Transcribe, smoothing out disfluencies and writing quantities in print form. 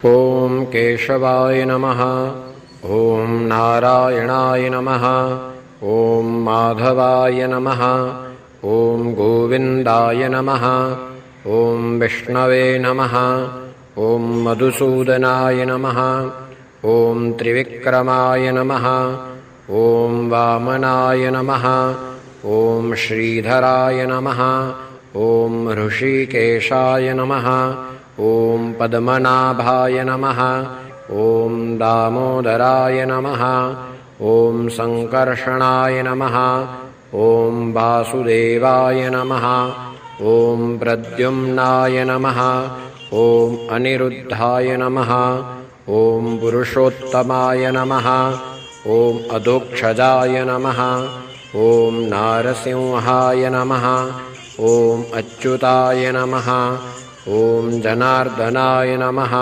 ॐ केशवाय नमः। ॐ नारायणाय नमः। ॐ माधवाय नमः। ॐ गोविन्दाय नमः। ॐ विष्णवे नमः। ॐ मधुसूदनाय नमः। ॐ त्रिविक्रमाय नमः। ॐ वामनाय नमः। ॐ श्रीधराय नमः। ॐ ऋषिकेशाय नमः। ॐ पद्मनाभाय नमः। ॐ दामोदराय नमः। ॐ सङ्कर्षणाय नमः। ॐ वासुदेवाय नमः। ॐ प्रद्युम्नाय नमः। ॐ अनिरुद्धाय नमः। ॐ पुरुषोत्तमाय नमः। ॐ अधोक्षजाय नमः। ॐ नारसिंहाय नमः। ॐ अच्युताय नमः। ॐ जनार्दनाय नमः।